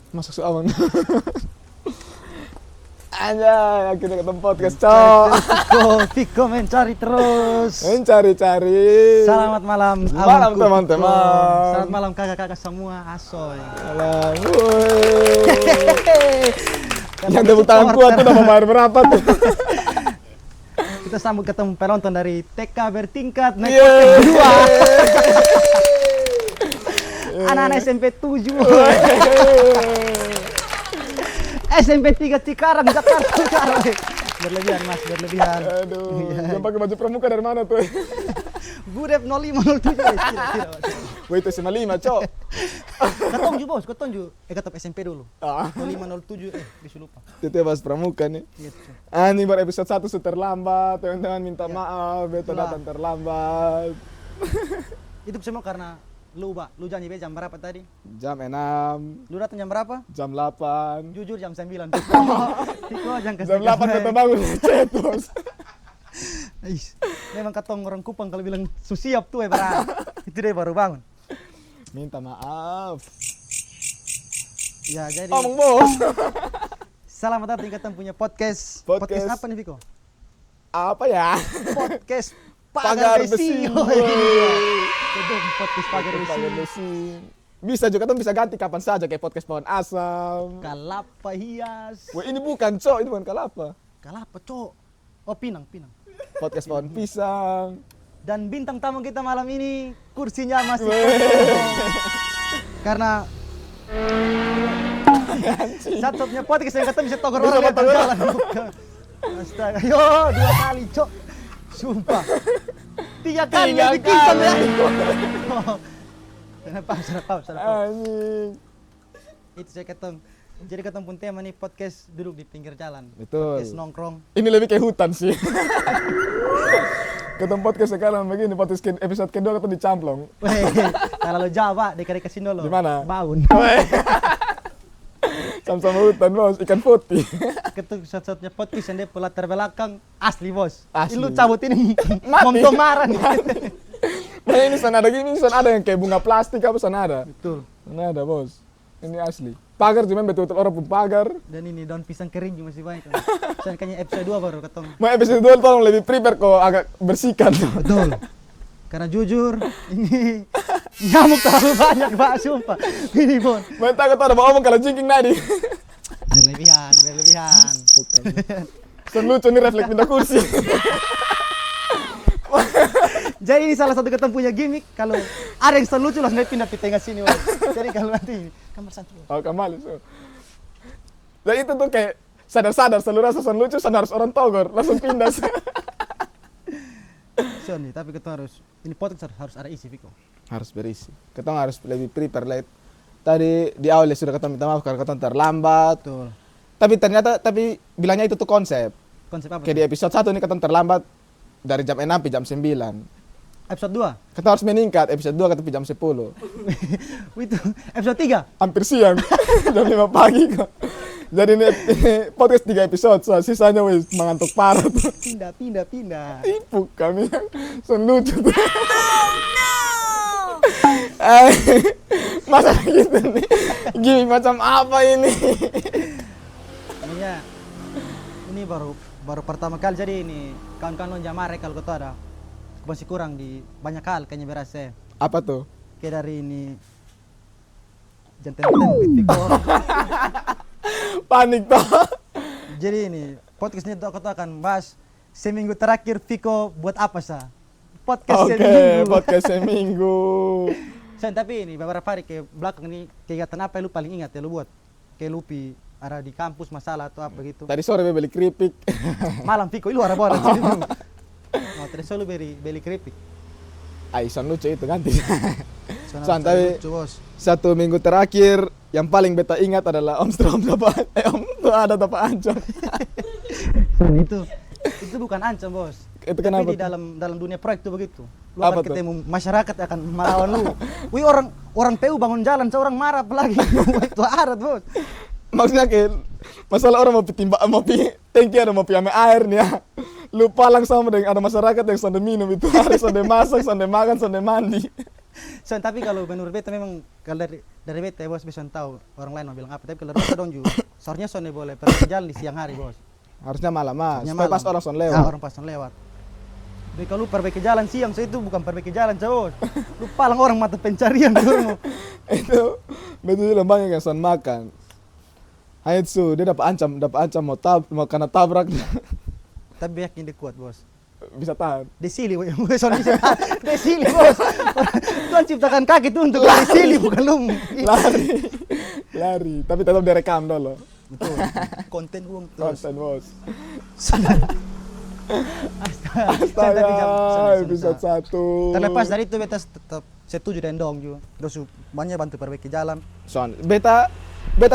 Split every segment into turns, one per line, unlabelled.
Masuk suaman. Anjay, akhirnya ketemu podcast, cok.
Viko mencari terus.
Mencari-cari.
Selamat malam.
Malam, teman-teman.
Selamat malam kakak-kakak semua, asoy.
Malam, woi. Yang tepuk tangan kuat tuh udah membayar berapa tuh?
Kita sambut ketemu penonton dari TK bertingkat naik
Yeay.
podcast 2. Anak-anak SMP 7. SMP 3 Cikarang, Jakarta. Berlebihan mas, berlebihan.
Aduh, yang pakai baju pramuka dari mana tuh?
Budep 0507.
Woi, itu 55, cok.
Ketonju bos, ketonju. Ketep SMP dulu.
Ah,
0507, bisa lupa.
itu ya bahas pramuka nih.
Iya, Cok.
Ini baru episode 1 sudah terlambat. Teman-teman minta maaf, beta
Itulah.
datang terlambat.
Itu semua karena lu janji jam berapa tadi?
Jam 6,
Lu datang jam berapa?
jam 8.
Jujur jam 9. Tiko jangan kasih.
Jam 8 kita bangun chat, bos.
Memang katong orang Kupang kalau bilang susiap tuh bra. Itu dia baru bangun.
Minta maaf.
Ya jadi
Omong, bos.
selamat datang kita punya podcast.
Podcast.
Podcast apa nih Viko?
Apa ya?
Podcast
Pagar
Pagar
Besi.
Besi. Oh, iya. Kedong podcast Pagar Besi.
Pagar besi. Bisa juga tuh bisa ganti kapan saja kayak podcast pohon asam.
Kalapa hias.
Wah, ini bukan, cok, ini bukan kalapa.
Kalapa, Cok. Oh, pinang.
Podcast pohon pisang.
Dan bintang tamu kita malam ini kursinya masih
Weh.
kosong. Karena satu-satunya podcast yang kata bisa togor
Bisa
orang yang
togor.
jalan. Astaga, yo 2 kali, Cok. Sumpah. 3 kali
Tiga
lebih kencang ya.
kali.
Pause.
Anjing.
Itu saya ketemu. Jadi ketemu pun tema nih podcast duduk di pinggir jalan.
Betul.
Podcast nongkrong.
Ini lebih kayak hutan sih. Ketemu podcast sekarang begini, podcast episode kedua ketemu di Camplong.
Weh, kalau lo Jawa dekat sini lo.
Di mana?
Baun.
Sama-sama hutan, bos, ikan putih.
Ketemu satu-satunya podcast yang dia latar belakang asli bos.
Asli.
Lu cabut ini
Mati.
momtomaran.
Nah, ini sana ada gini, sana ada yang kayak bunga plastik apa sana ada.
Betul.
Sana ada, bos. Ini asli. Pagar cuman betul-betul orang pun pagar.
Dan ini daun pisang kering juga masih banyak. Saya kayaknya episode 2 baru ketemu.
Mau episode 2 tolong lebih prepare kok agak bersihkan.
Betul. Karena jujur ini nyamuk terlalu banyak Pak, sumpah. Ini Bon.
Mau takut ada mau ngomong kalau jingking nadi.
Berlebihan.
Bukan. Sen lucu nih refleks pindah kursi.
Jadi ini salah satu ketemu punya gimmick. Kalau ada yang sen lucu langsung dia pindah ke tengah sini. Bon. Jadi kalau nanti kamar santai.
Oh, kembali so. Dan itu tuh kayak sadar-sadar selalu rasa sen lucu, sadar harus orang togor, langsung pindah.
So nih, tapi kita harus ini podcast harus ada isi Viko.
Harus berisi. Kita harus lebih prepare late. Tadi di awal ya sudah kita minta maaf karena kita terlambat.
Betul.
Tapi ternyata bilangnya itu tuh konsep.
Konsep apa?
Kayak di episode 1 ini kita terlambat dari jam 6 sampai jam 9.
Episode 2.
Kita harus meningkat episode 2 ke jam 10.
Itu episode 3.
Hampir siang. Jam 5 pagi kok. Jadi ini podcast 3 episode, so sisanya wis mengantuk parah tuh.
Pindah.
Tipu kami yang sen lucu tuh. Masa gitu nih. Gimik macam apa ini?
Ini baru pertama kali jadi ini kawan-kawan Jamare kalau kau ada masih kurang di banyak hal kayaknya berasa.
Apa tuh?
Kayak dari ini jantan Viko.
Panik toh.
Jadi ini podcast ini kau akan bahas seminggu terakhir Viko buat apa sah? Podcast
Oke,
seminggu.
podcast seminggu.
Tapi ini beberapa hari ke belakang ini kegiatan apa yang lu paling ingat ya lu buat? Kayak lupi ada di kampus masalah atau apa gitu.
Tadi sore beli keripik.
Malam Viko lu ada bawa sini dulu. Mau terus lu beli keripik.
Son lucu itu ganti.
Soalnya
Soalnya tapi
lucu, bos.
1 minggu terakhir yang paling beta ingat adalah Om Strom Om tuh ada Tapa Ancam.
Itu bukan ancam bos.
Itu
Tapi
kenapa
di
tuh?
dalam dunia proyek itu begitu. Lu
Apa
akan
tuh?
ketemu masyarakat akan melawan lu. Wih orang PU bangun jalan, seorang marah apalagi. Itu arat bos.
Maksudnya kayak masalah orang mau pi tangki ada mau pi ame air nih ya. Lupa lang sama dengan ada masyarakat yang sambil minum itu harus sambil masak, sambil makan, sambil mandi.
So, tapi kalau menurut beta memang kalau dari beta ya bos bisa tahu orang lain mau bilang apa. Tapi kalau beta dong juga seharusnya sonde boleh pergi jalan di siang hari bos.
Harusnya malam mas,
Harusnya
supaya
malam.
pas orang son
Ya,
lewat.
orang pas lewat. Tapi kalau perbaiki jalan siang, so itu bukan perbaiki jalan bos. Lu palang orang mata pencarian dulu.
Itu betul juga banyak yang son makan. Hanya itu dia dapat ancam mau kena tabrak.
Tapi banyak yang dia kuat bos.
Bisa tahan.
Desili bos, son bisa. Desili bos. Tuhan ciptakan kaki itu untuk desili bukan lu.
Lari, tapi tetap direkam dulu.
Betul. Konten uang terus.
Konten bos.
Astaga,
Episode 1.
Terlepas dari itu beta tetap setuju dan dong juga. Terus banyak bantu perbaiki jalan.
Son, beta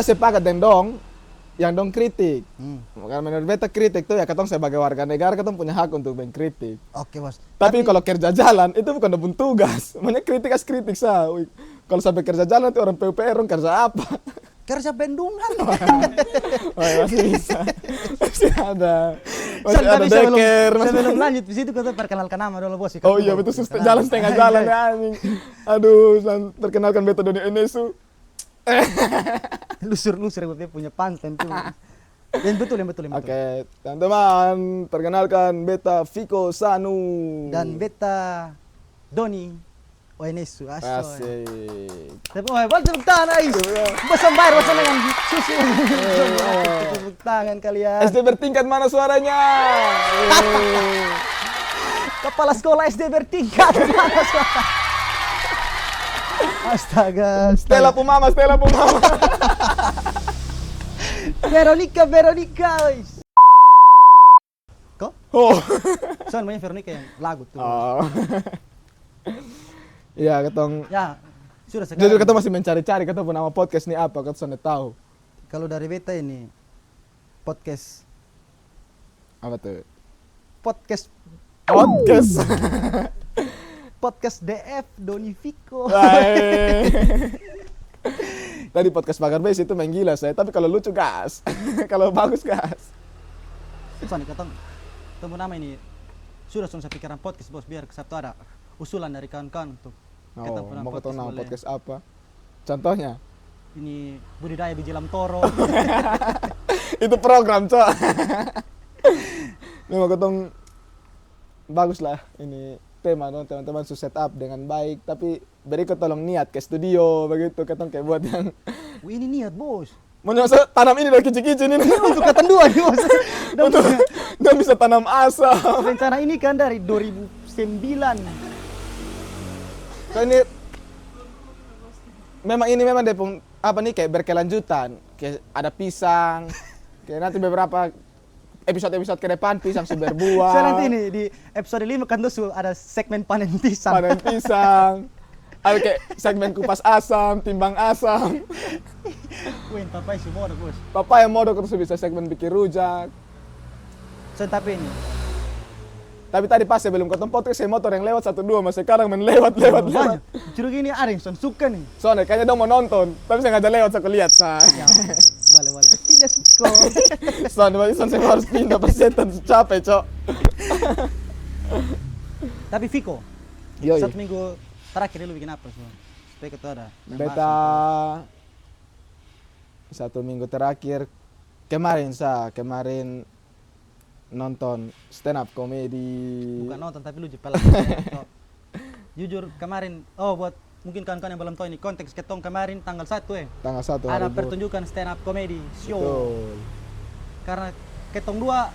sepakat dengan dong yang dong kritik. Karena menurut beta kritik tuh ya katong sebagai warga negara katong punya hak untuk mengkritik.
Oke bos.
Tapi kalau kerja jalan itu bukan pun tugas. Makanya kritik sah. Kalau sampai kerja jalan itu orang PUPR orang kerja apa?
Kerja bendungan.
Oh, ya, masih bisa. Masih ada. Masih
San,
ada
tapi
deker.
sebelum lanjut di situ kita perkenalkan nama dulu bos.
Oh iya betul, jalan setengah jalan ya anjing. Aduh, perkenalkan beta Doni Enesu.
Lusur dia punya panten tuh. Yang betul.
Oke, teman-teman, perkenalkan beta Viko Sanu
Dan beta Doni Oenesu.
Asik.
Tapi boleh tepuk tangan ais. Bosan bayar bosan dengan susu. Tepuk tangan kalian.
SD bertingkat mana suaranya?
Kepala sekolah SD bertingkat. Astaga.
Stella Pumama.
Veronica. Kok?
Oh.
Soalnya Veronica yang lagu tuh.
Oh. Iya, ketong.
Ya, sudah sekarang.
Jadi ketong masih mencari-cari ketong nama podcast ini apa, ketong sudah tahu.
Kalau dari beta ini podcast
Apa tuh?
podcast podcast DF Doni Viko.
Tadi podcast Pagar Base itu main gila saya, tapi kalau lucu gas. Kalau bagus gas.
Soalnya ketemu nama ini sudah saya pikiran podcast bos biar Sabtu ada usulan dari kawan-kawan untuk
Oh, mau ketemu nama
boleh.
podcast apa? Contohnya?
Ini budidaya biji lam toro.
Itu program, Cok. Ini mau ketemu bagus lah ini tema dong teman-teman set up dengan baik, tapi berikut tolong niat ke studio begitu ketemu kayak buat yang
Wih, ini niat bos.
mau nyoba tanam ini dari kicik-kicik ini.
Untuk ketentuan nih bos.
Udah bisa tanam asam.
Rencana ini kan dari 2009.
So ini memang dia pun apa nih kayak berkelanjutan, kayak ada pisang, kayak nanti beberapa episode ke depan pisang sudah berbuah.
So nanti ini di episode 5 kan tuh ada segmen panen pisang.
Panen pisang. Ada kayak segmen kupas asam, timbang asam.
Wih, papai semua ada bos.
Papaya modok terus bisa segmen bikin rujak.
So tapi ini
Tapi tadi pas sebelum ketemu podcast saya motor yang lewat 1-2, mas sekarang main lewat.
banyak. Justru gini ada yang suka nih.
Soalnya kayaknya dong mau nonton, tapi saya nggak ada lewat, saya lihat saya.
Ya, boleh. Tidak suka.
Soalnya saya harus pindah persetan, capek cok.
Tapi Viko,
Yoi.
1 minggu terakhir lu bikin apa semua? Supaya kita ada. yang
Beta
bahas.
1 minggu terakhir kemarin nonton stand up komedi.
Bukan nonton tapi lu jepel. Jujur kemarin, buat mungkin kawan-kawan yang belum tahu ini konteks ketong kemarin tanggal 1
Tanggal 1
ada
hari
pertunjukan stand up comedy show.
Betul.
Karena ketong dua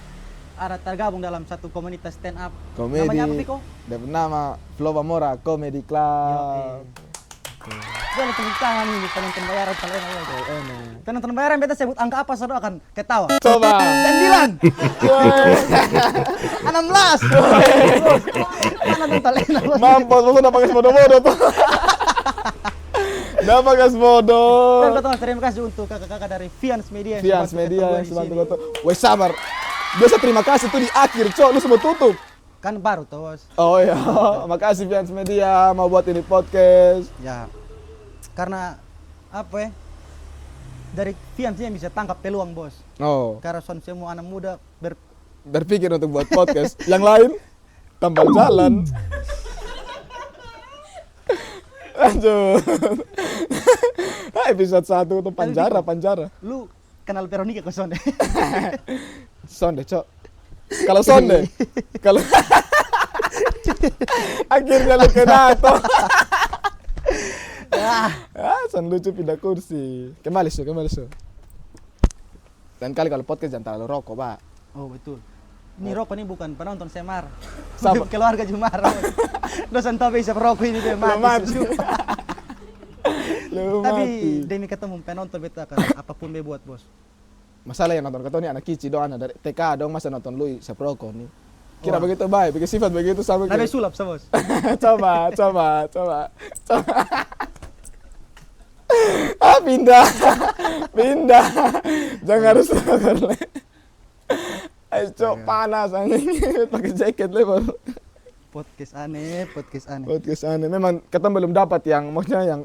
ada tergabung dalam satu komunitas stand up.
Komedi.
Namanya apa Viko?
Dia bernama Flova Mora Comedy Club.
Boleh tepuk tangan nih penonton bayaran kalian.
Enak.
Penonton bayaran beta sebut angka apa saudara akan ketawa.
Coba.
9. 16. Mana nonton lena bos.
Mampus, lu udah pakai bodoh-bodoh tuh. Udah pakai bodoh.
Dan ketemu terima kasih untuk kakak-kakak dari Vians Media
Vians Media yang
di
sebantu
sini.
tuh. Wes sabar. Biasa terima kasih tuh di akhir, cok. Lu sebut tutup.
Kan baru tuh bos.
Oh iya, makasih Vians Media mau buat ini podcast.
Ya. Karena apa ya? Dari Vians yang bisa tangkap peluang bos.
Oh,
Karena son semua anak muda
berpikir untuk buat podcast. Yang lain tambal jalan. Lanjut. Episode 1 tuh panjara.
Lu kenal Veronica ke Sonde?
Sonde, Cok. Kalau Sonde, kalau akhirnya lu kena tuh. Son lucu pindah kursi. Kembali su. Dan kali kalau podcast jangan terlalu rokok, Pak.
Oh betul. Ini rokok ini bukan penonton Semar.
Sama.
Keluarga Jumar. Dosen tahu bisa perokok ini dia
Belum
mati.
mati. Lu
Tapi
mati.
demi ketemu penonton beta akan apapun be buat, Bos.
Masalah yang nonton ketemu nih anak kicik dong, anak dari TK dong masa nonton lu seproko nih. Kira
Wah.
begitu baik, bikin sifat begitu sama
Nabe
kayak.
sulap sa, Bos.
coba. Pindah. Jangan harus nonton. Ayo Cok, panas anjing. Pakai jaket lebar.
Podcast aneh.
Podcast aneh. Memang kita belum dapat yang maksudnya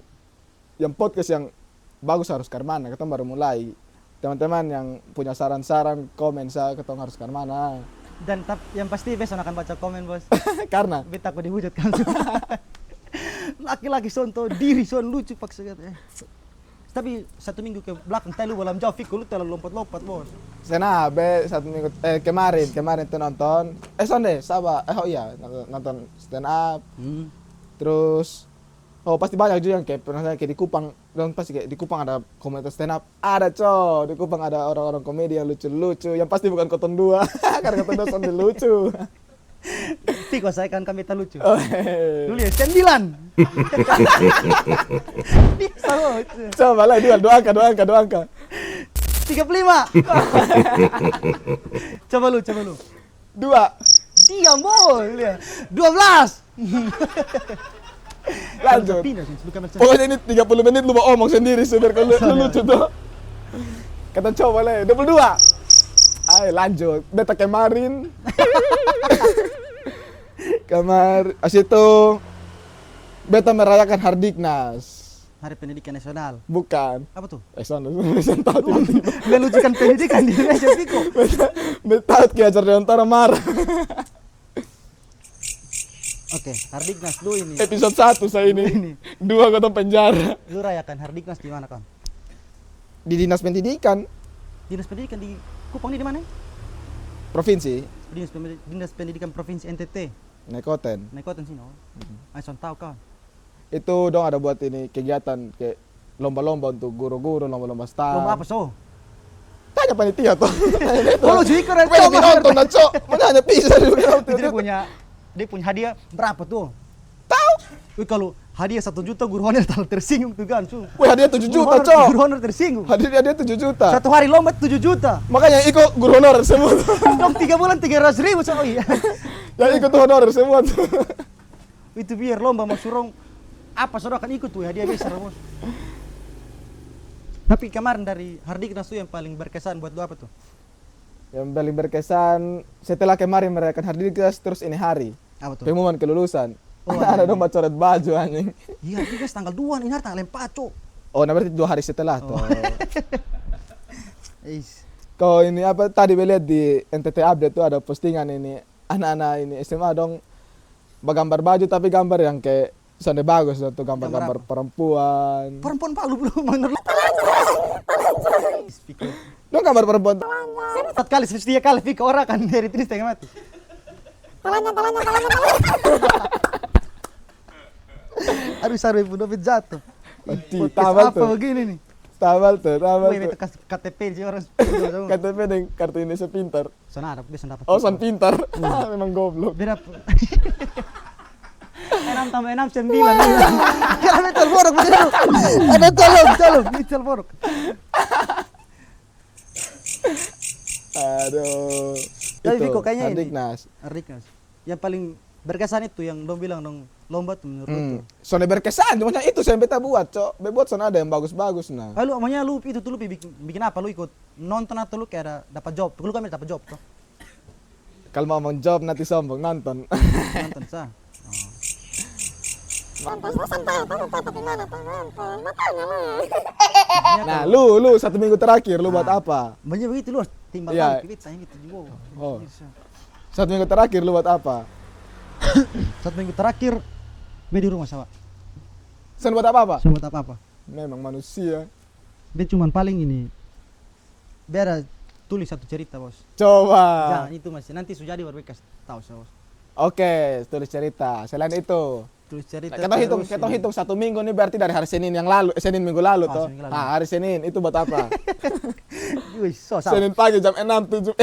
yang podcast yang bagus harus ke mana. Kita baru mulai. Teman-teman yang punya saran-saran komen saya kita harus ke mana.
Dan yang pasti besok akan baca komen, Bos.
Karena
Beta aku dihujat kan. Laki-laki sonto diri son lucu paksa kata. Tapi 1 minggu ke belakang telu belum jauh Fiko lu terlalu lompat-lompat, Bos.
Sena be 1 minggu kemarin tuh nonton Sonde sabar nonton stand up terus pasti banyak juga yang kayak di Kupang dan pasti kayak di Kupang ada komunitas stand up ada di Kupang ada orang-orang komedi yang lucu-lucu yang pasti bukan Koton 2 karena Koton 2 Sonde lucu.
Fiko saya kan kami tak lucu.
Oh,
Lu lihat 9.
coba lah dua angka
35. Coba lu.
2
Diam, Bos. Lihat. 12.
lanjut.
Pindah sih, bukan macam.
Pokoknya ini 30 menit lu mau omong sendiri biar kalau lu lucu tuh. Kata coba lah 22. Ayo lanjut. Beta kemarin asik itu beta merayakan Hardiknas.
Hari Pendidikan Nasional.
Bukan.
Apa tuh?
Sana tahu tiba-tiba.
Melucukan pendidikan di Indonesia, Fiko.
Beta tahu Ki Hajar Dewantara marah.
Oke, Hardiknas lu ini.
Episode 1 saya ini. 2 kota penjara.
Lu rayakan Hardiknas di mana, Kang?
Di Dinas Pendidikan
Dinas Pendidikan di Kupang ini di mana?
Provinsi
Dinas Pendidikan Provinsi NTT.
Nekoten.
Naikotan sini. Ayo tahu kau.
Itu dong ada buat ini kegiatan kayak lomba-lomba untuk guru-guru, lomba-lomba staff.
Lomba apa so?
Tanya panitia tuh.
Oh, lu juga keren.
Pwede nonton na, Cok. Mana hanya bisa juga.
Dia punya hadiah berapa tuh?
Tahu.
Wih, kalau hadiah 1 juta guru honor terlalu tersinggung tuh kan.
Wih, hadiah 7 juta, Cok.
Guru honor tersinggung.
Hadiah 7 juta.
1 hari lomba 7 juta.
Makanya ikut guru honor semua.
Dong 3 bulan 300.000 so. Oh iya.
Yang ikut honor semua tuh.
Itu biar lomba mau surong apa saudara akan ikut tuh hadiah besar, Bos. Tapi kemarin dari Hardiknas tuh yang paling berkesan buat lu apa tuh?
Yang paling berkesan setelah kemarin merayakan Hardiknas terus ini hari
Apa tuh?
pengumuman kelulusan.
Oh,
Ada
iya.
dong coret baju anjing.
Iya, itu guys tanggal 2 ini hari tanggal 4, Cok.
Oh, nah berarti 2 hari setelah tuh.
Is.
Kau ini apa tadi lihat di NTT update tuh ada postingan ini anak-anak ini SMA dong bergambar baju tapi gambar yang kayak sonde bagus tuh gambar-gambar perempuan.
Perempuan Pak lu belum menurut.
Dong gambar perempuan.
4 kali 3 kali Fika orang kan dari terus tengah mati. Aduh sarwe pun dompet jatuh.
Mati,
Podcast
tabal
apa
tuh.
begini nih?
Tabal tuh.
Wih, itu KTP sih orang.
KTP dengan kartu Indonesia Pintar.
Sana ada bisa dapat.
Oh, son pintar. Memang goblok.
Beda. 6 tambah 6 9. Kira metal borok betul. Ada tolong, metal borok.
Aduh.
Tapi
Itu,
Viko kayaknya ini.
Hardiknas.
Yang paling berkesan itu yang dong bilang dong lomba tuh menurut lu.
Soalnya berkesan, cuma itu yang beta buat, Cok. Buat soalnya ada yang bagus-bagus nah.
Lu namanya lu itu tuh lu bikin apa lu ikut nonton atau lu kayak ada dapat job? Lu kan dapat job tuh.
Kalau mau job nanti sombong nonton.
Nonton sah.
Nah, lu 1 minggu terakhir lu buat apa?
Banyak begitu lu timbal
Iya.
balik kita gitu juga.
Oh. 1 minggu terakhir lu buat apa?
1 minggu terakhir gue di rumah sama.
Sen buat apa-apa?
Semua buat apa-apa.
Memang manusia.
Dia cuman paling ini biar tulis satu cerita, Bos.
Coba.
Jangan itu masih nanti sudah jadi baru kasih tahu saya, Bos.
Oke, tulis cerita. Selain itu,
Tulis cerita.
kita hitung 1 minggu nih berarti dari hari Senin yang lalu, Senin minggu lalu toh.
Senin lalu.
Nah, hari Senin itu buat apa?
Wih, so sama.
Senin pagi jam 6.30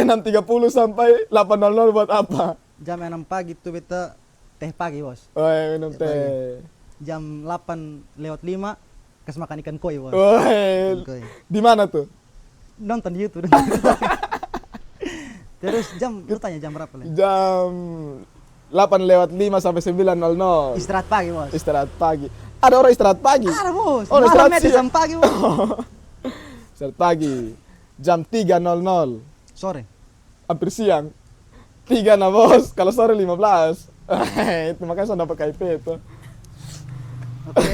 sampai 8.00 buat apa?
Jam 6 pagi tuh beta teh pagi, Bos.
Woi, minum teh.
Jam 8:05 kasih makan ikan koi, Bos.
Woi,
Ikan koi.
di mana tuh?
Nonton di YouTube. Terus lu tanya jam berapa, Le?
Jam 8:05 sampai 9.00.
Istirahat pagi, Bos.
Istirahat pagi. Ada orang istirahat pagi.
Ada, Bos.
Oh,
Malam
istirahat
ada
siang.
jam pagi, Bos.
Istirahat pagi. Jam 3.00.
Sore.
Hampir siang. 3 nah bos, kalau sore 15. Itu makanya saya dapat KIP itu.
Oke.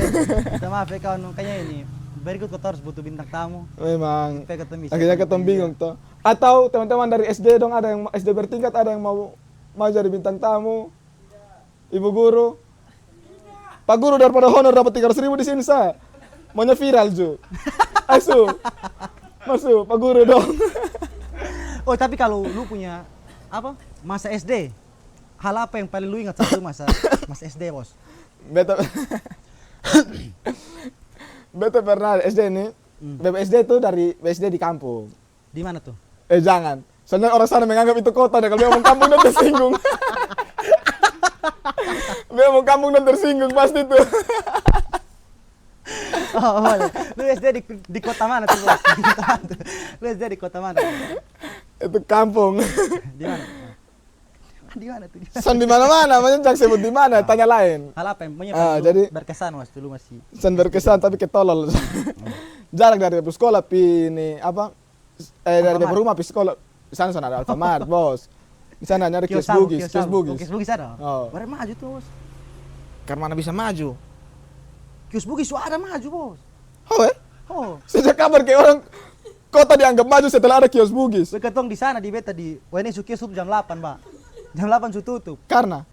Minta maaf ya kawan, kayaknya ini berikut kau harus butuh bintang tamu.
Memang.
Supaya ketemu.
Akhirnya ketemu bingung tuh. Atau teman-teman dari SD dong, ada yang SD bertingkat, ada yang mau jadi bintang tamu. Ibu guru. Pak guru daripada honor dapat 300.000 di sini sa. Maunya viral Ju. Masuk Pak guru dong.
Oh, tapi kalau lu punya apa? Masa SD. Hal apa yang paling lu ingat satu masa SD, Bos?
Beto pernah SD ini. BSD itu dari BSD di kampung.
Di mana tuh?
Jangan. Soalnya orang sana menganggap itu kota deh. Kalau dia ngomong kampung dan tersinggung. Dia ngomong kampung dan tersinggung pasti tuh.
Oh, boleh. Lu SD di kota mana tuh, Bos? Lu SD di kota mana?
Itu kampung.
Di mana? Di mana tuh?
San di mana-mana, makanya jangan sebut di mana, tanya lain.
Hal apa yang
jadi
berkesan, Mas, dulu masih.
San berkesan tapi ketolol. Jarak dari sekolah ini apa? Dari rumah pi sekolah. Di sana ada Alfamart, Bos. Di sana nyari kios Bugis.
Kios Bugis ada.
Oh.
Baru maju tuh, Bos.
Karena mana bisa maju?
Kios Bugis ada maju, Bos.
Oh,
Oh.
Sejak kapan kayak orang kota dianggap maju setelah ada kios Bugis?
Ketong di sana di beta di ini kios tutup jam 8, Pak. Jam 8 sudah tutup.
Karena?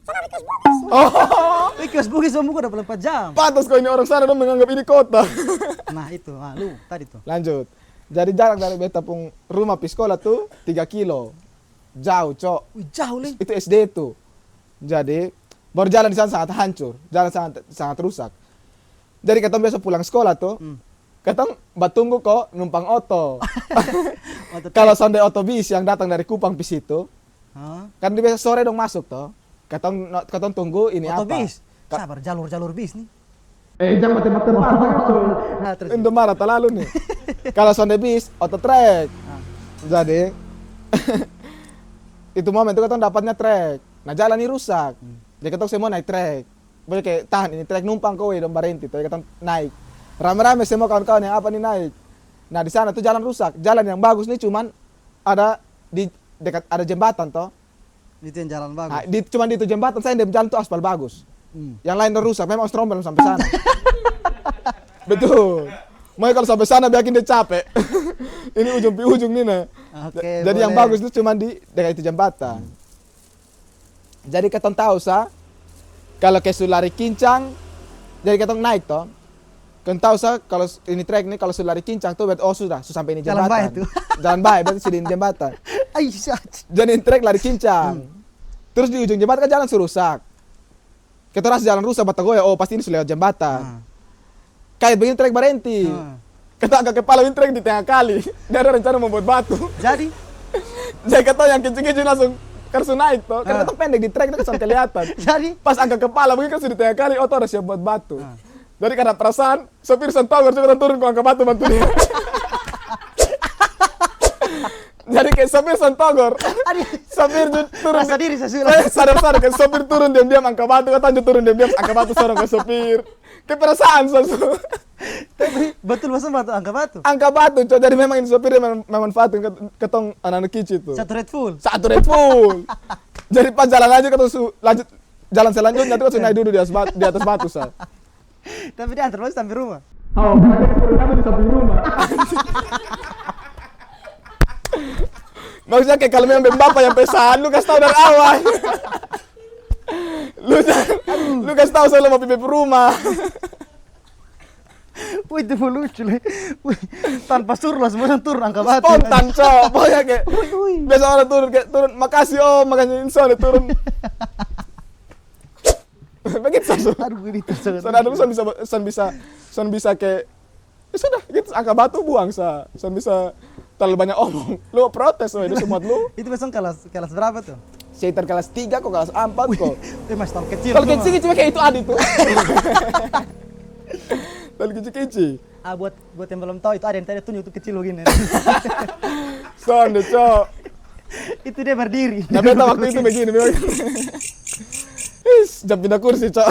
Oh,
Kios Bugis buka 24 jam.
pantas kau ini orang sana dong menganggap ini kota.
Nah, itu. Lu tadi tuh.
Lanjut. Jadi jarak dari beta pung rumah pi sekolah tuh 3 kilo. Jauh, Cok.
Wih, jauh, Le.
Itu SD tuh. Jadi baru jalan di sana sangat hancur, jalan sangat rusak. Jadi kita biasa pulang sekolah tuh, kita batunggu kok numpang oto. Kalau sonde oto bis yang datang dari Kupang di situ, kan di biasa sore dong masuk toh. Kita tunggu ini
Oto
apa?
bis. Sabar, jalur bis nih.
Jangan mati-mati
Nah, terus.
Indomaret lalu nih. Kalau sonde bis, oto trek. Jadi itu momen itu kita dapatnya trek. Nah jalan ini rusak. Jadi kita semua naik trek. Boleh kayak tahan ini trek numpang kowe dong barenti. Tapi kita naik. Rame-rame semua kawan-kawan yang apa nih naik. Nah di sana tuh jalan rusak. Jalan yang bagus nih cuman ada di dekat ada jembatan toh.
Itu yang jalan bagus.
Nah, cuman di itu jembatan saya di jalan tuh aspal bagus. Yang lain udah rusak. Memang strombel sampai sana. Betul. Mau kalau sampai sana bikin dia capek. Ini ujung nih nah.
Oke,
Jadi yang
boleh.
bagus itu cuma di dekat itu jembatan. Jadi kita tahu kalau ke Sulari Kincang, jadi kita naik toh. Kan tahu kalau ini trek nih kalau Sulari Kincang tuh sudah sampai ini
Jalan
jembatan.
baik tuh.
Jalan baik berarti sudah ini jembatan.
Aisyah.
Jadi ini trek lari Kincang. Terus di ujung jembatan kan jalan rusak. Kita rasa jalan rusak batagoya, pasti ini sudah lewat jembatan. Kayak begini trek berhenti. Kita agak kepala ini trek di tengah kali. Dia ada rencana membuat batu.
Jadi
Kata yang kecil-kecil langsung karena naik toh. Karena kita pendek di trek itu kan kelihatan.
Jadi
Pas angkat kepala begini kan sudah di tengah kali, tuh ada siap buat batu. Jadi karena perasaan sopir sentogor juga turun ke angkat batu bantu dia. Jadi kayak sopir sentogor. Sopir turun.
rasa diri sesuai.
Sadar-sadar kan sopir turun diam-diam angkat batu, kan lanjut turun diam-diam angkat batu sorong ke sopir. Kayak perasaan
Tapi betul masa batu angka batu.
angkat batu, coy. Jadi memang ini sopir dia memanfaatkan ketong anak-anak kicik itu.
Satu Red Bull.
Satu Red Bull. Jadi pas jalan aja ketong lanjut jalan selanjutnya tuh naik dulu di atas batu sa.
Tapi dia antar bos sampai rumah.
Oh, kamu di samping rumah. Maksudnya kayak kalau memang bapak yang pesan, lu kasih tahu dari awal. lu kasih tahu saya mau pipi rumah.
Wih, itu lucu le. Wih, tanpa suruh langsung turun angka batu.
Spontan, Cok. Pokoknya kayak biasa orang turun, makasih Om, makanya insya Allah turun. Begitu langsung.
Aduh, ini tersangat.
Soalnya dulu son bisa kayak ya sudah gitu angka batu buang son bisa terlalu banyak omong. Lu protes itu semua lu.
Itu besok kelas berapa tuh?
Sekitar kelas 3 kok, kelas 4 kok.
Masih tahun kecil.
Kalau kecil cuma kayak itu Adi tuh. Kalau kecil.
Ah, buat yang belum tahu itu ada yang tadi tunjuk tuh kecil begini.
Son deh, Cok.
Itu dia berdiri.
Nah, beta waktu itu begini. Jam pindah kursi, Cok.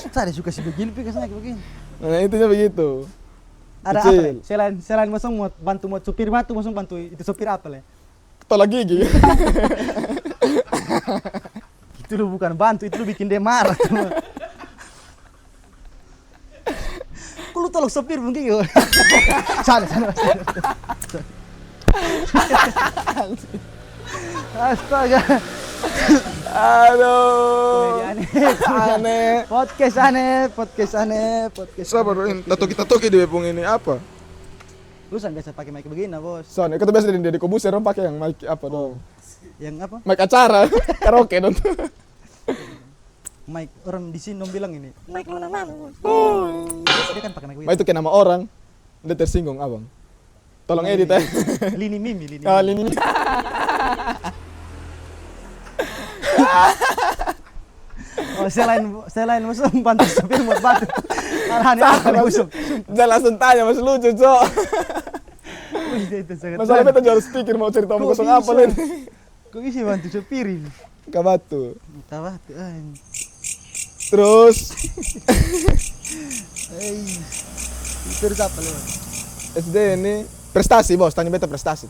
Saya suka sih begini, pikir saya begini.
Nah, intinya begitu.
Ada
Kecil.
apa? Selain masuk mau bantu supir batu, masuk bantu itu supir apa le?
Tolak gigi.
Itu lu bukan bantu, itu lu bikin dia marah. Kok lu tolong supir mungkin yo. Sana. Astaga.
Aduh.
Aneh. Podcast aneh.
Sabar, kita toki di webung ini apa?
Lu kan biasa pakai mic begini, Bos.
Son, itu biasa di Kobuser orang pakai yang mic apa dong?
Yang apa?
Mic acara, karaoke dong.
Mic orang di sini dong bilang ini. Mic mana-mana, Bos. Dia kan pakai mic
Mic itu kayak nama orang. Dia tersinggung, Abang. Tolong edit ya.
Lini Mimi.
Ah, ini.
Oh, selain musuh bantu supir buat batu. Aneh apa musuh?
Jangan langsung tanya, masih lucu, Cok.
Itu sangat.
Masalah beta harus pikir mau cerita mau kosong apa lain.
Kok bisa bantu supir ini?
Kabatu.
Entah batu.
Terus
Terus apa lu?
SD ini prestasi, Bos. Tanya beta prestasi.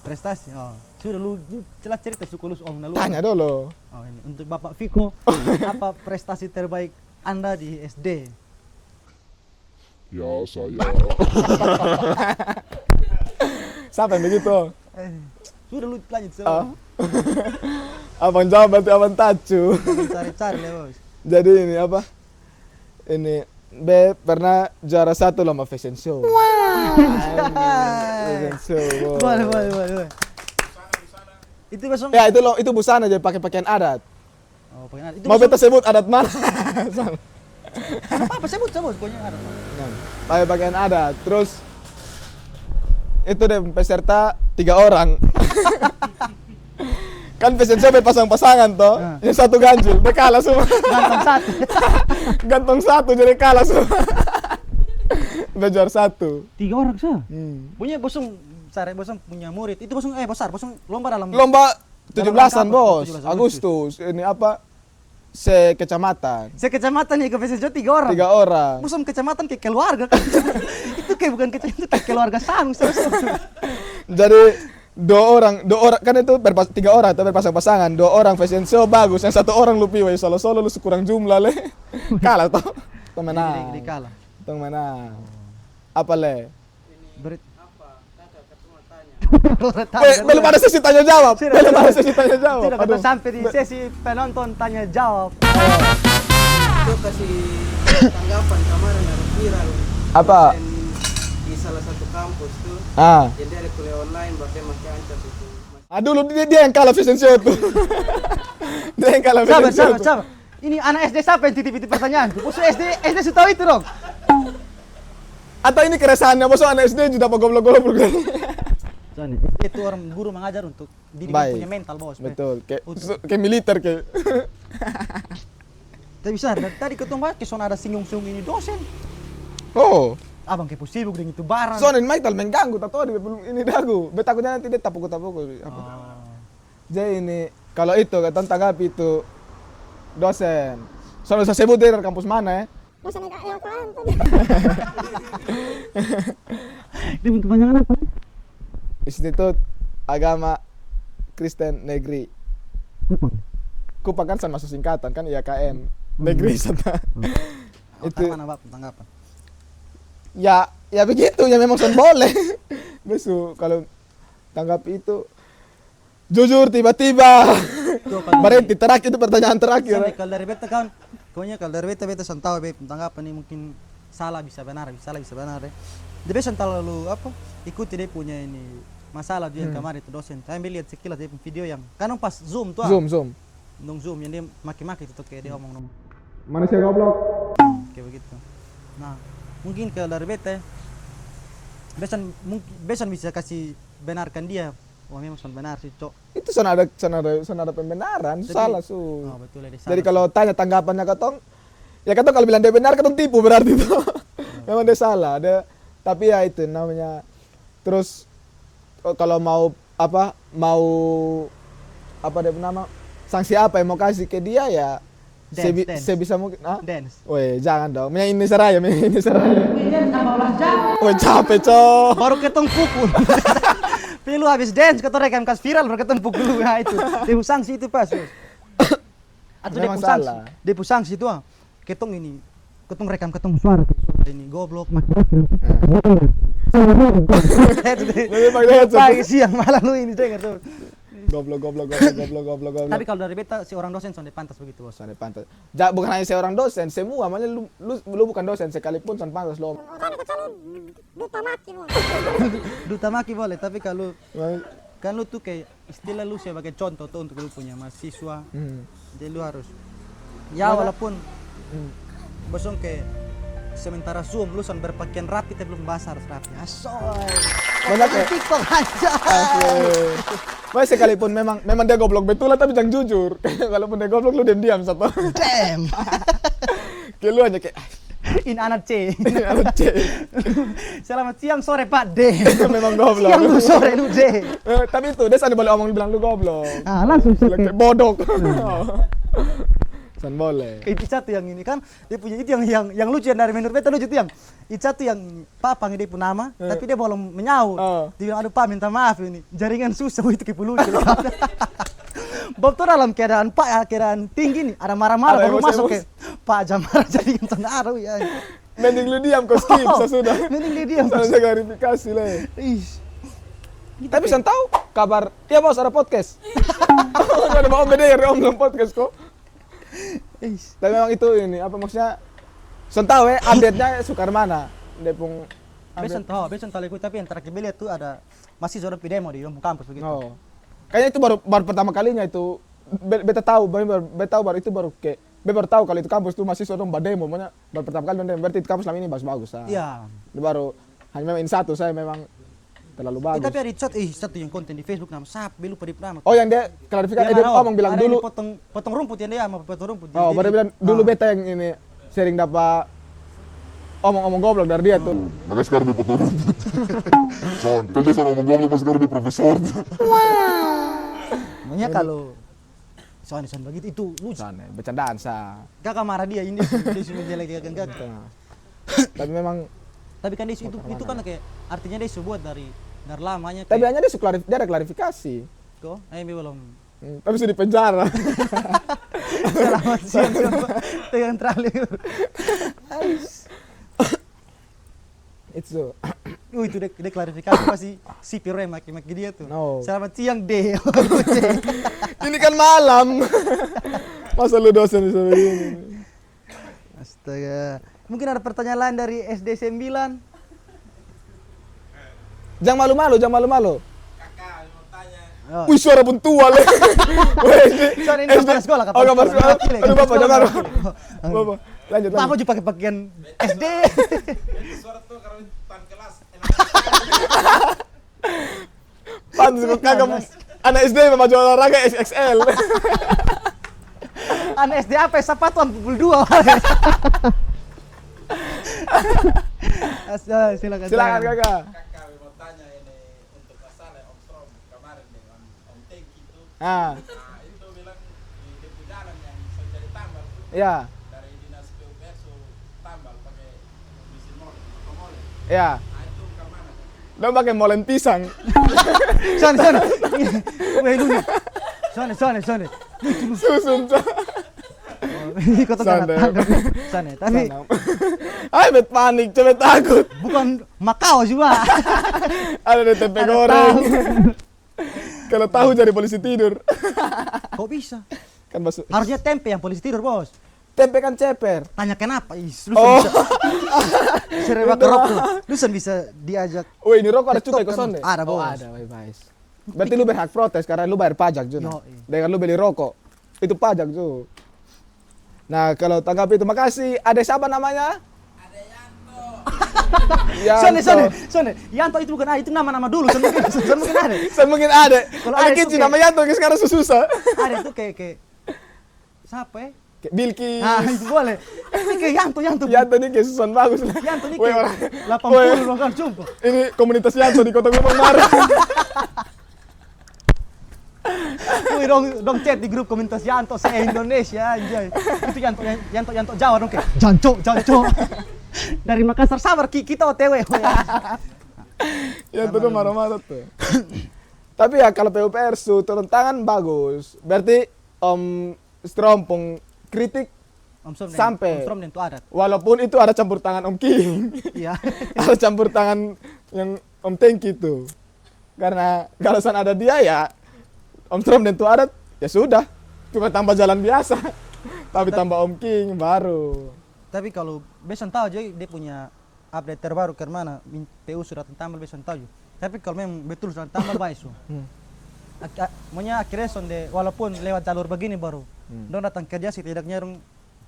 Prestasi. Oh, sudah lu jelas cerita suku lu Om Nalu.
Tanya dulu.
Oh, ini untuk Bapak Viko, apa prestasi terbaik Anda di SD?
Ya saya
Siapa yang begitu?
Sudah lu lanjut
Ah.
semua.
Abang jawab berarti abang tacu.
Cari-cari le, Bos.
Jadi ini apa? Ini B pernah juara 1 lomba fashion show. Fashion show. Wow.
Boleh. Itu besok.
Ya itu busana aja pakai pakaian adat.
Oh, pengen ada. Itu
Mau
besok-
beta sebut adat mana?
apa sebut pokoknya ada.
Pakai pakaian adat. Terus itu deh peserta 3 orang. Kan fashion show pasang-pasangan toh.
Nah.
Yang satu ganjil, dia kalah semua.
Ganteng satu.
Gantong satu jadi kalah semua. Dia juara 1.
3 orang sah. Punya bosong punya murid. Itu bosong lomba dalam
Lomba
Dalam
17-an,
rangka apa?
Bos.
17
Agustus. Ini apa? Sekecamatan.
Sekecamatan nih ke fashion show 3 orang.
3 orang.
Bosong kecamatan kayak keluarga kan. Itu kayak bukan kecamatan, itu kayak keluarga Sanung.
Jadi 2 orang kan itu 3 orang tapi berpasang-pasangan. 2 orang fashion show bagus, yang 1 orang lu piwe solo-solo lu sekurang jumlah le. Kalah toh. Temenang.
Di kalah.
Temenang. Apa le?
Berit.
Belum ada sesi tanya jawab. Belum ada sesi tanya jawab.
Sudah kita
Aduh.
sampai di sesi penonton tanya jawab.
Itu kasih tanggapan kemarin ada viral
Apa?
di salah satu kampus tuh,
Ah.
jadi ada kuliah online pakai pakai ancam itu.
Aduh lu dia yang kalah fashion show tuh. Dia yang kalah fashion show. tuh.
Sabar. Ini anak SD siapa yang titip-titip pertanyaan? Bos SD sudah tahu itu dong.
Atau ini keresahannya bos anak SD juga apa goblok-goblok.
Soalnya itu orang guru mengajar untuk diri
Baik.
punya mental, Bos.
Betul, kayak
Untuk-
kayak militer kayak.
Tapi bisa dari tadi ketemu Pak, kesana ada singgung-singgung ini dosen.
Oh,
Abang kayak sibuk dengan itu barang.
soalnya ini Michael mengganggu tato dia belum ini dagu. Betakutnya nanti dia tapuk-tapuk apa. Jadi ini kalau itu kata tanggapi itu dosen. Soalnya saya sebut dari kampus mana ya?
Ini untuk kepanjangan apa?
Institut Agama Kristen Negeri. Kupang kan sama masuk singkatan kan IAKN Negeri sana. Itu
Mana Pak tanggapan?
ya begitu ya memang son boleh. Besok kalau tanggapi itu jujur tiba-tiba.
Tuh, kalau
Berhenti terakhir itu pertanyaan terakhir.
Sampai kalau dari beta kawan, pokoknya kalau dari beta san tahu tentang apa nih mungkin salah bisa benar, bisa salah bisa benar ya. Dia biasa terlalu apa? Ikuti dia punya ini masalah dia yang kemarin itu dosen. Saya ambil lihat sekilas dia punya video yang kan pas zoom tuh.
Zoom.
Zoom yang dia maki-maki itu kayak dia ngomong
Manusia goblok.
kayak begitu. Nah, mungkin kalau dari bete besan bisa kasih benarkan dia. Wah memang benar sih, Cok.
Itu sana ada pembenaran,
Jadi-
salah
Oh, betul ya, dia
Jadi
salah.
kalau tanya tanggapannya Katong, ya Katong kalau bilang dia benar, Katong tipu berarti itu. Memang dia salah. Tapi ya itu namanya. Terus kalau mau apa dia nama sanksi apa yang mau kasih ke dia ya
Dance.
sebisa mungkin.
Dance.
Woi jangan dong, main Indonesia Raya. Woi capek cok.
Baru ketemu pukul. Pilu habis dance ketemu rekam kas viral baru ketemu pukul dulu ya itu. Dia sanksi itu pas. Atau dia
Memang
sanksi.
salah.
Dia sanksi itu ketong ini. Ketong rekam ketong suara ini goblok maki-maki. Pagi siang malam lu ini dengar tuh.
Goblok.
Tapi kalau dari beta si orang dosen sonde pantas begitu bos.
Soalnya pantas. Bukan hanya seorang dosen, semua. Makanya lu bukan dosen sekalipun son pantas lo.
Duta maki boleh, tapi kalau kan lu tuh kayak istilah lu sebagai contoh tuh untuk lu punya mahasiswa. Jadi lu harus ya walaupun bosong kayak sementara Zoom lu son berpakaian rapi tapi belum basah harus rapi. Asoy.
Banyak ya?
TikTok aja.
Makanya sekalipun memang dia goblok betul tapi jangan jujur. Kalaupun dia goblok lu diam satu.
Damn.
Kayak lu hanya kayak
In anak C.
anak C.
Selamat siang sore Pak D.
Memang goblok.
Siang lu sore lu D.
Tapi itu dia sana boleh omong bilang lu goblok.
Ah langsung
Kayak bodok. San boleh.
Itu satu yang ini kan dia punya itu yang lucu yang dari menurut beta lucu itu yang itu satu yang papang dia pun nama tapi dia belum menyaut. Dia bilang aduh Pak minta maaf ini jaringan susah itu kepo lucu. Bob tuh dalam keadaan tinggi nih ada marah-marah baru masuk ke Pak Jamar jaringan tenaruh ya.
Mending lu diam kau skip sudah.
Mending dia diam.
Saya klarifikasi lah.
Ih.
Tapi San tahu kabar ya bos ada podcast. Ada mau beda om belum podcast kok. Tapi memang itu ini apa maksudnya San tahu update-nya sukar mana dia pun
Besan tahu ikut tapi yang terakhir lihat tuh ada masih seorang demo di kampus begitu.
oh. Kayaknya itu baru pertama kalinya itu beta tahu baru itu baru kayak baru tahu kalau itu kampus tuh masih seorang demo makanya baru pertama kali berarti itu kampus selama ini bagus lah.
Iya.
Itu baru hanya memang ini satu saya memang terlalu bagus.
Tapi ada satu yang konten di Facebook nama Sap belu pada nama.
Oh yang dia klarifikasi dia ngomong bilang
ada
dulu.
yang potong rumput yang dia mau potong rumput.
Oh, baru bilang dulu beta yang ini sering dapat omong-omong goblok dari dia tuh.
Makanya sekarang dia potong rumput. Son, kan dia sama ngomong goblok pas sekarang dia profesor.
Makanya kalau soalnya begitu itu lucu.
Sana bercandaan sa.
Kakak marah dia ini dia cuma jelek-jelekan kakak.
Tapi memang
Tapi kan dia itu kan kayak artinya dia buat dari lamanya
tapi
kayak
hanya dia ada klarifikasi.
kok belum
Tapi sudah di penjara.
selamat siang dengan terakhir.
Itu.
Itu dia klarifikasi pasti sipir maki-maki dia tuh.
No.
Selamat siang deh.
Ini kan malam. Masa lu dosen bisa begini?
Astaga. Mungkin ada pertanyaan lain dari SD 9.
Jangan malu-malu.
Kakak mau tanya.
Oh.
Wih suara pun tua le.
Soalnya ini kepala sekolah,
Oh kabar sekolah. Aduh bapak jangan.
Oh.
Bapak lanjut.
Pak, aku juga pakai pakaian SD.
Itu suara tuh karena depan kelas.
Pantes kok kagak anak SD memang jual olahraga XXL.
Anak SD apa? Sapatuan pukul 2. Silakan.
Silakan kakak.
Kakak mau tanya ini untuk masalah Om Strom kemarin dengan Om Tengki itu.
Ah,
Itu bilang di depo jalan yang bisa jadi tambal tuh
ya,
dari dinas PUPR so tambal pakai mesin molen.
ya.
Itu ke mana?
Dia pakai molen pisang.
Sana. Weh lu. Sana.
Susun.
Ikut
Sana.
Sana. Tapi
Ay, bet panik, cepet takut.
bukan Makau juga.
Ada di tempe
Ada
goreng.
tahu.
Kalau tahu jadi polisi tidur.
Kok bisa?
Kan masuk.
Harusnya tempe yang polisi tidur, Bos.
tempe kan ceper.
Tanya kenapa? Lusan
Oh.
bisa. Serba kerok tuh. Lusan bisa diajak.
Woi, ini rokok ada cukai
Stop
kosan
kan?
deh.
Ada,
Oh,
Bos.
ada, bye. Berarti lu berhak protes karena lu bayar pajak juga.
Yoi.
Dengan lu beli rokok. Itu pajak tuh. Nah, kalau tanggapi itu makasih. Ada siapa namanya?
Sone,
Yanto.
Yanto itu bukan itu nama-nama dulu. Son mungkin ada.
Saya mungkin ada.
Kalau
Ada
ada itu
kecil
kayak-
nama Yanto yang sekarang susah.
Ada tuh kayak siapa ya?
Kayak Bilki.
Ah, itu boleh. Ini kayak Yanto.
Yanto ini kayak susuan bagus.
Yanto ini
Woi,
kayak
orang.
80 bahkan jumpa.
Ini komunitas Yanto di Kota Gumeng Marah.
Wih, dong chat di grup komunitas Yanto se-Indonesia anjay. Itu Yanto Jawa dong kayak Janco. Dari Makassar sabar kita OTW.
Yanto tuh marah-marah tuh. Tapi ya kalau PUPR turun tangan bagus. Berarti Om Strompong kritik Sampai.
Om Strom dan itu adat.
walaupun itu ada campur tangan Om King.
Iya.
Ada campur tangan yang Om Tengki itu. Karena kalau sana ada dia ya Om Strom dan itu adat ya sudah. Cuma tambah jalan biasa. Tapi tambah Om King baru.
Tapi kalau besan tahu aja dia punya update terbaru ke mana PU sudah tambal besan tahu. Tapi kalau memang betul sudah tambal baik so. Maunya akhirnya sonde walaupun lewat jalur begini baru. Dong datang kerja setidaknya dong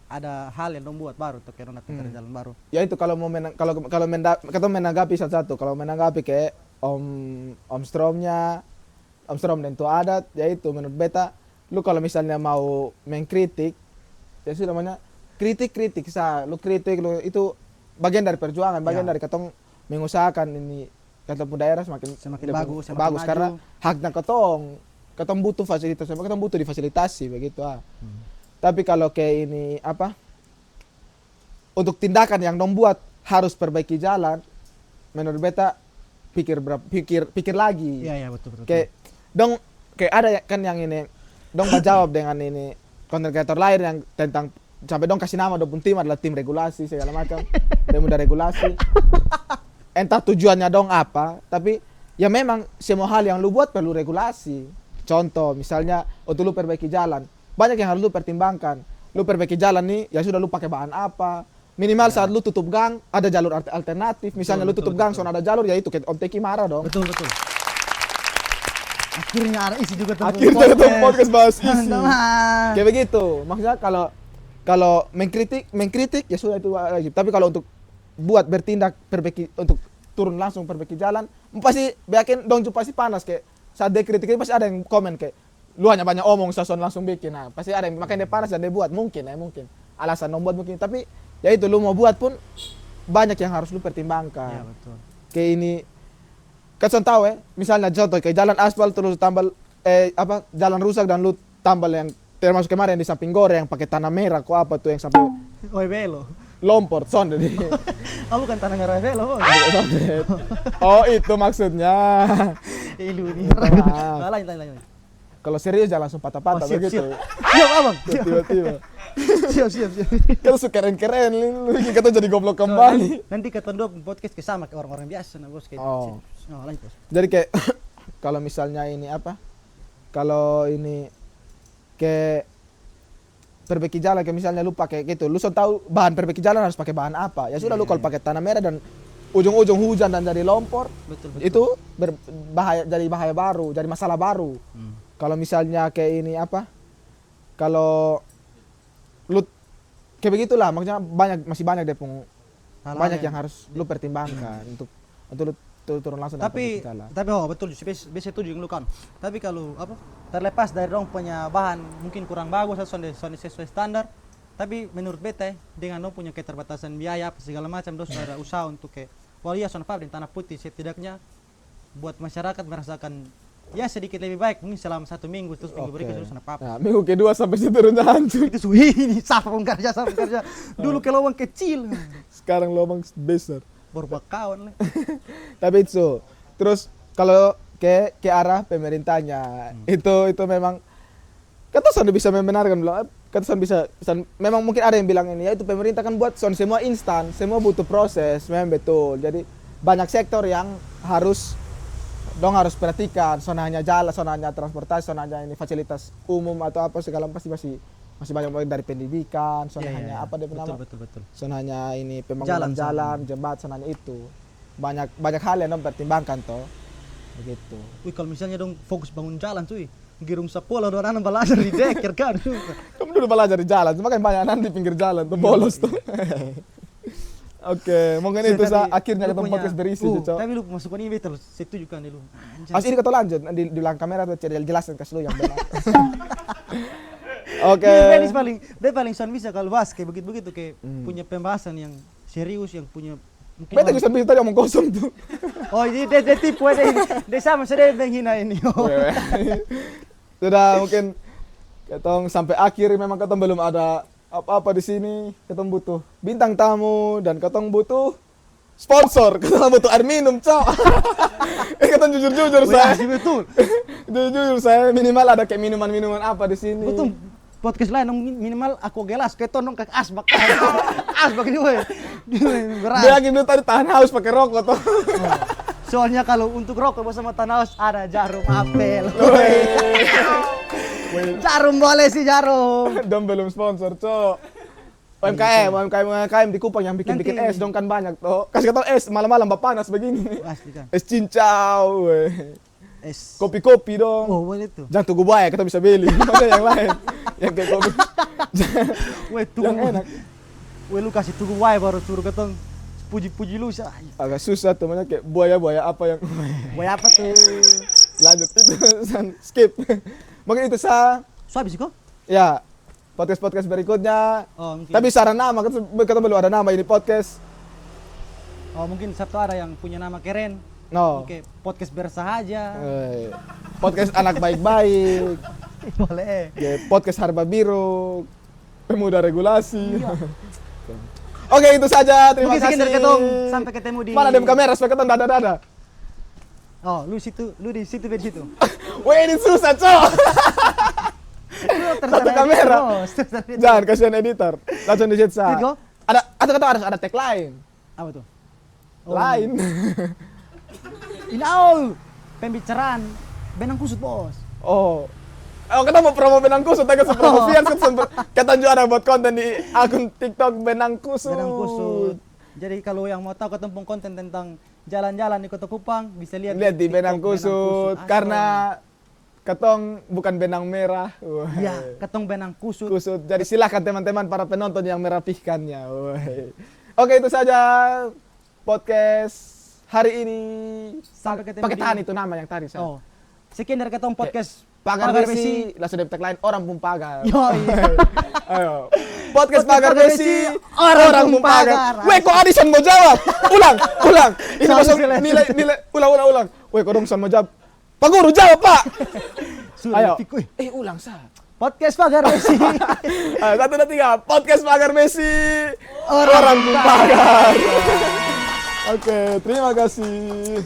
ada hal yang dong buat baru tuh kayak dong datang kerja jalan baru.
Ya itu kalau mau menanggapi satu-satu. Kalau menanggapi kayak Om Stromnya, Om Strom dan itu adat, ya itu menurut beta, lu kalau misalnya mau mengkritik, ya sih namanya kritik lu kritik lu itu bagian dari perjuangan, bagian dari ketong mengusahakan ini ketemu daerah semakin
bagus, semakin
bagus
maju.
karena haknya ketong butuh fasilitas, ketong butuh difasilitasi begitu ah. Tapi kalau kayak ini apa? Untuk tindakan yang dong buat harus perbaiki jalan, menurut beta pikir lagi.
Iya betul.
Kayak ada kan yang ini dong jawab dengan ini konten kreator lain yang tentang sampai dong kasih nama dong pun tim adalah tim regulasi segala macam. Tim udah regulasi. Entah tujuannya dong apa, tapi ya memang semua hal yang lu buat perlu regulasi. Contoh misalnya untuk lu perbaiki jalan, banyak yang harus lu pertimbangkan. Lu perbaiki jalan nih, ya sudah lu pakai bahan apa. Minimal saat lu tutup gang ada jalur alternatif. Misalnya lu tutup gang soalnya ada jalur, ya itu kayak Om Teki marah dong.
Betul. Akhirnya ada isi juga tuh.
Akhirnya tuh podcast bahas isi.
Teman.
Kayak begitu. Maksudnya kalau mengkritik ya sudah itu wajib. Tapi kalau untuk buat bertindak untuk turun langsung perbaiki jalan, pasti yakin dong pasti panas kayak saat dia kritik pasti ada yang komen kayak lu hanya banyak omong sason langsung bikin. Nah, pasti ada yang makanya dia panas dan dia buat mungkin. Alasan dong buat mungkin tapi ya itu lu mau buat pun banyak yang harus lu pertimbangkan.
Iya betul.
Kayak ini kan tahu misalnya contoh kayak jalan aspal terus tambal jalan rusak dan lu tambal yang termasuk kemarin di samping gore yang pakai tanah merah kok apa tuh yang sampai
Oi belo.
lompor sonde di
Oh bukan tanah merah belo.
sonde. Oh itu maksudnya.
Ilu ini.
Maaf.
Lain.
Kalau serius jangan langsung patah-patah begitu.
Siap abang.
Tiba-tiba.
Siap.
Kalau suka keren-keren lu bikin kita jadi goblok kembali.
Nanti kata dua podcast ke sama kayak orang-orang biasa nah bos kayak.
Oh.
Lanjut bos.
Jadi kayak kalau misalnya ini apa? Kalau ini kayak perbaiki jalan kayak misalnya lu pakai gitu, lu tahu bahan perbaiki jalan harus pakai bahan apa. Ya sudah lu kalau pakai tanah merah dan ujung-ujung hujan dan jadi lompor,
Betul.
itu jadi bahaya baru, jadi masalah baru. Kalau misalnya kayak ini apa? Kalau lu kayak begitulah, maksudnya masih banyak deh banyak yang harus lu pertimbangkan untuk lu turun langsung dan
Tapi
perbaiki jalan.
betul bisa itu juga lu kan. Tapi kalau apa? Terlepas dari dong punya bahan mungkin kurang bagus atau sesuai standar, tapi menurut beta dengan dong punya keterbatasan biaya apa segala macam dong sudah ada usaha untuk kayak soal dan tanah putih setidaknya buat masyarakat merasakan ya sedikit lebih baik mungkin selama 1 minggu terus minggu berikutnya terus apa.
Nah, minggu kedua sampai situ turun hancur.
Itu suhi ini siapa kerja. Dulu ke lubang kecil.
Sekarang lubang besar.
Berbakawan lah.
Tapi itu terus kalau ke arah pemerintahnya itu memang kata Son bisa membenarkan bilang kata Son bisa memang mungkin ada yang bilang ini ya itu pemerintah kan buat Son semua instan, semua butuh proses, memang betul. Jadi banyak sektor yang harus perhatikan, Son hanya jalan, Son hanya transportasi, Son hanya ini fasilitas umum atau apa segala pasti masih masih banyak mulai dari pendidikan, soalnya
Iya,
hanya
iya.
apa dia nama?
Betul.
Soalnya hanya ini pembangunan jalan, jembatan hanya itu. Banyak hal yang dong pertimbangkan toh. Begitu.
Wih, kalau misalnya dong fokus bangun jalan cuy. Girung sapola orang anak belajar di deker kan.
Kamu dulu belajar di jalan, cuma kan banyak nanti pinggir jalan tuh bolos tuh. Oke, mungkin itu akhirnya ketemu podcast berisi tuh, Cok.
Tapi lu masukkan ini terus setuju kan lu.
Mas ini kata lanjut di belakang kamera tuh jelasin ke lu yang benar. Oke.
Dia paling son bisa kalau bahas kayak begitu kayak punya pembahasan yang serius yang punya mungkin.
Beta bisa tadi omong kosong tuh.
Oh, ini dia tipu dia sama saja menghina ini.
Sudah mungkin ketong sampai akhir memang ketong belum ada apa-apa di sini. Ketong butuh bintang tamu dan ketong butuh sponsor. Ketong butuh air minum, Cok. Ketong jujur saya.
Betul.
Jujur saya minimal ada kayak minuman-minuman apa di sini.
Betul. Podcast lain dong minimal aku gelas keton dong kayak asbak. Asbak ini weh. Berat.
Dia lagi dulu tadi tahan haus pakai rokok tuh.
Soalnya kalau untuk rokok bersama tanah haus ada jarum apel. Jarum boleh sih jarum.
Dong belum sponsor, Cok. UMKM di Kupang yang bikin es dong kan banyak tuh. Kasih kata es malam-malam panas begini.
Asli kan.
Es cincau,
Es.
kopi-kopi dong.
Oh, boleh tuh.
Jangan tunggu buaya kita bisa beli. Ada yang lain. Yang kayak kopi.
Weh,
Yang
tunggu.
enak.
Weh, lu kasih tunggu wae baru suruh ketong puji-puji lu sah.
Agak susah temannya kayak buaya-buaya apa yang
Wae apa tuh?
lanjut itu skip. Mungkin itu
So habis kok?
ya podcast berikutnya.
Oh, mungkin.
Tapi saran nama kita belum ada nama ini podcast.
Oh, mungkin satu ada yang punya nama keren.
No.
Oke, podcast bersahaja.
Podcast anak baik-baik.
Boleh.
Ya, podcast harba biru. Pemuda regulasi. Oke, itu saja. Terima
Mungkin sekian
kasih.
dari ketong. Sampai ketemu di.
Mana dem kamera supaya ketong dada-dada.
Oh, lu di situ, di situ.
Weh, ini susah, Cok. Satu kamera. Jangan kasihan editor. Langsung di set
Tigo?
Ada tagline.
Apa tuh?
Lain.
Ini pembicaraan benang kusut, Bos.
Oh, kita mau promo Benang Kusut, kita promo Fian kita juga ada buat konten di akun TikTok Benang Kusut.
Benang kusut. Jadi kalau yang mau tahu ketemu konten tentang jalan-jalan di Kota Kupang bisa lihat
Lihat di
TikTok
Benang Kusut karena ketong bukan benang merah.
Iya, ketong benang kusut.
Kusut. Jadi silakan teman-teman para penonton yang merapihkannya. Oke, itu saja podcast hari ini.
Sampai ketemu
Pakai tahan itu nama yang tadi saya.
Oh. Sekian dari ketong podcast
Pagar Besi, langsung di tagline orang pun pagar.
Yoi.
Ayo. Podcast Pagar
Pagar
Besi,
Besi,
orang pun pagar. Weh, kok Adison mau jawab? Ulang. Ini
Sorry,
masuk
silent.
nilai. Ulang. Weh, kok Dongson mau jawab? Pak Guru jawab, Pak. Ayo. Ulang, Sa.
Podcast Pagar Besi.
Ayo, 1, 2, 3. Podcast Pagar Besi, orang pun pagar. Oke, terima kasih.